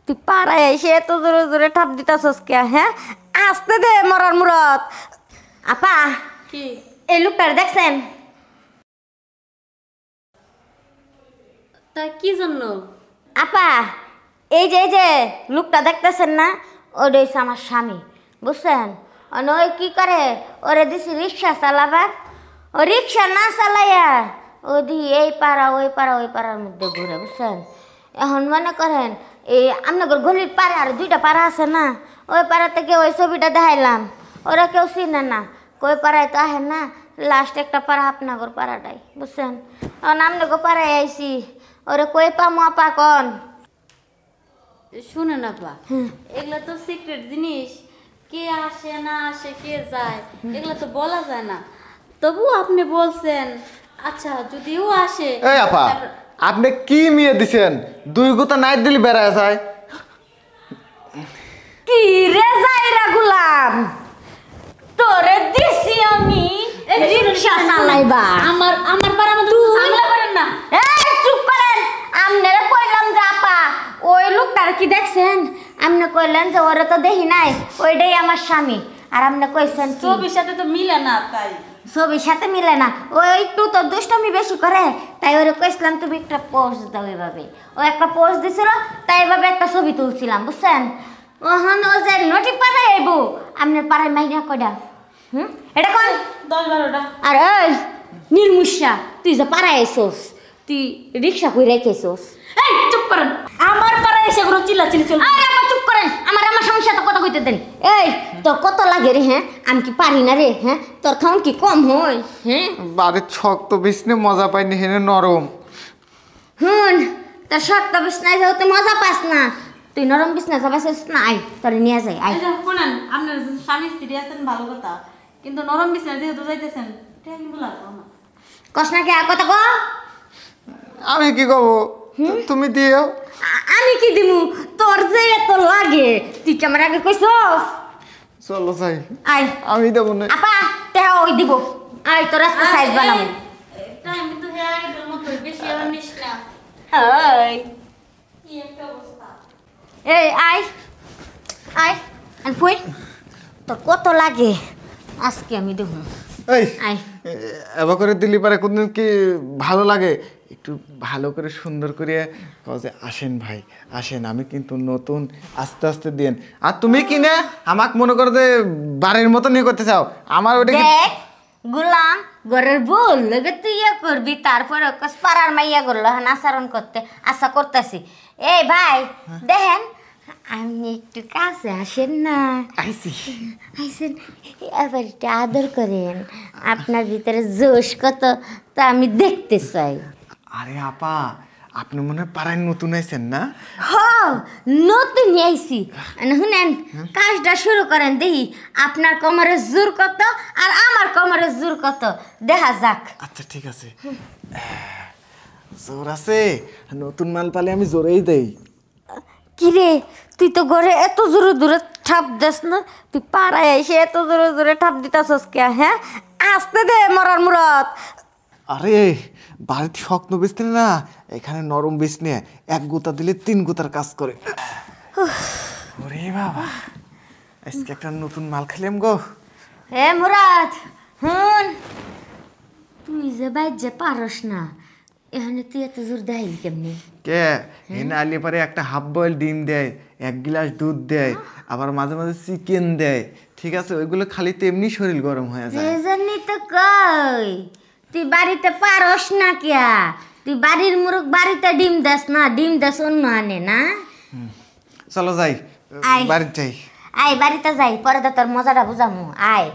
তুই পাড়ায় এসে এত জোরে জোরে ঠাপ দিতাছস কে? হ্যাঁ, আসতে দে মরার মুরত। আপা কি এই লোকটার দেখছেন? তা কি জন্য? আপা এই যে লোকটা দেখতেছেন না, ওটা হচ্ছে আমার স্বামী, বুঝছেন? ওই কি করে, ওরে দিছি রিক্সা চালাবার, ও রিক্সা না চালাইয়া ও দি এই পাড়া ওই পাড়া ওই পাড়ার মধ্যে ঘুরে, বুঝছেন? এখন মনে করেন এই আপনাদের গলির পাড়ে আর 2টা পাড়া আছে না, ওই পাড়া থেকে ওই ছবিটা দেখাইলাম, ওরা কেউ চিনে না, কই পাড়ায় তো আহেন না, লাস্ট একটা পাড়া আপনাদের পাড়াটাই, বুঝছেন? এখন আপনাদের পাড়ায় আইসি, ওরে কই পামো আপা কন? শুনে না পা, এগুলা তো সিক্রেট জিনিস, কে আসে না আসে কে যায় এগুলা তো বলা যায় না। তবু আপনি বলছেন, আচ্ছা যদিও আসে। এই আপা, আপনি কি মিয়ে দিছেন? 2 গুতা নাই দিলি বেড়ায় যায়। কি রে যাইরা গুলাম, তোরে দিছি আমি রিক্সা চালাইবা। আমার পাড়ার মধ্যে ঝামেলা করেন না। এই চুপ করেন, আমনেরে কইলাম যে আপা ওই লোকটার কি দেখছেন? আমনে কইলেন যে ওরে তো দেখি নাই, ওইটাই আমার স্বামী, আর আমনে কইছেন কি? ছবির সাথে তো মিলে না, তাই ছবির সাথে মিলে না, ওই একটু তো দুষ্টমি বেশি করে, তাই ওরে কইছিলাম তুমি একটা পোজ দাও এইভাবে। ও একটা পোজ দিছিল, তাই এইভাবে একটা ছবি তুলছিলাম, বুঝছেন? ওহন ও যে নটি পাড়ায় আইব, আপনার পাড়ায় মাইনা কয়টা? এটা কোন? 10-12টা। আর ওই নির্মুষা, তুই যে পাড়ায় আইসোস, তুই রিক্সা কই রেখেছোস? এই চুপ করেন, আমার পাড়ায় এসে কোনো চিল্লাচিল্লি চলবে না। আরে আপা চুপ করেন, আমার সমস্যা তো কথা কইতে দেন। এই তোর কত লাগে রে? হ্যাঁ, আমি কি পারি না রে? হ্যাঁ, তোর খাউন কি কম হয়? হ্যাঁ, বাড়ির শক্ত বিছনে মজা পাইনি, হেনে নরম। তোর শক্ত বিছনায় যাওতে মজা পাস না, তুই নরম বিছনা যাবাছিস না, আই তোরে নিয়ে যাই, আই। শোনেন, আপনার স্বামী স্ত্রী আছেন ভালো কথা, কিন্তু নরম বিছানা যেহেতু যাইতেছেন এটা কিন্তু লাগবে না। কস না কি আর কথা ক? আমি কি কব? তুমি দিও। আমি কি দিমু? তোর যে এত লাগে, তুই কি আমার আগে কইছস? চলো যাই। আই, আমি দেবো না। আপা তেহা ওই দিব, আই তোর আজকে সাইজ বানাবো। টাইম কিন্তু হেয়ার আইডল মতো বেশি আর নিস না। হাই কি একটা অবস্থা। এই আই আই আর ফুই, তোর কত লাগে আজকে আমি দেবো। এই আই এবার করে দিলি পারে কোনদিন কি ভালো লাগে? একটু ভালো করে সুন্দর করে কও যে আসেন ভাই আসেন, আমি কিন্তু নতুন, আস্তে আস্তে দিন। আর তুমি কি না আমাকে মনে করো যে বাড়ির মতো নিয়ে করতে চাও? আমার ওটা কি দেখ গুলাম, ঘরের বল লগে তুই ইয়া করবি, তারপরে পাড়ার মাইয়া করলো হ্যাঁ আচরণ করতে, আশা করতেছি। এই ভাই দেখেন, আপনি একটু কাছে আসেন না। আইসি? আইসেন, এবার একটু আদর করেন, আপনার ভিতরে জোশ কত তা আমি দেখতে চাই। আরে আপা, আপনি মনে হয় পাড়ায় নতুন আইছেন না? হ, নতুন আইছি। শুনেন, কাজটা শুরু করেন, দেখি আপনার কোমরের জোর কত আর আমার কোমরের জোর কত, দেখা যাক। আচ্ছা ঠিক আছে, জোর আছে। নতুন মাল পালে আমি জোরেই দেই। কিরে, তুই তো ঘরে এত জোরে জোরে ঠাপ দিস না, তুই পাড়ায় এসে এত জোরে জোরে ঠাপ দিতাছস কে? হ্যাঁ, আসতে দে মরার মুরত। আরে বাড়িতে শক্ত বিছনে না, এখানে নরম বিছনে 1 গুতা দিলে 3 গুতার কাজ করে। ওরে বাবা, আজকে একটা নতুন মাল খেলাম গো। হে মুরাদ, তুই যে বাইর যে পারস না, এখানে তুই এত জোর দেখাইলি কেমনি? কে এনে আলি পারে একটা হাফ বয়েল ডিম দেয়, 1 গ্লাস দুধ দেয়, আবার মাঝে মাঝে চিকেন দেয়। ঠিক আছে, ওইগুলো খালি তেমনি শরীর গরম হয়ে যায়। সেজন্যই তো কই তুই বাড়িতে পারস না কিয়া, তুই বাড়ির মুরগ বাড়িতে ডিম দাস না, ডিম দাস অন্য আনে না। চলো যাই, আয়। বাড়িতে যাই। আয় বাড়িতে যাই, পরে তো তোর মজাটা বুঝামু, আয়।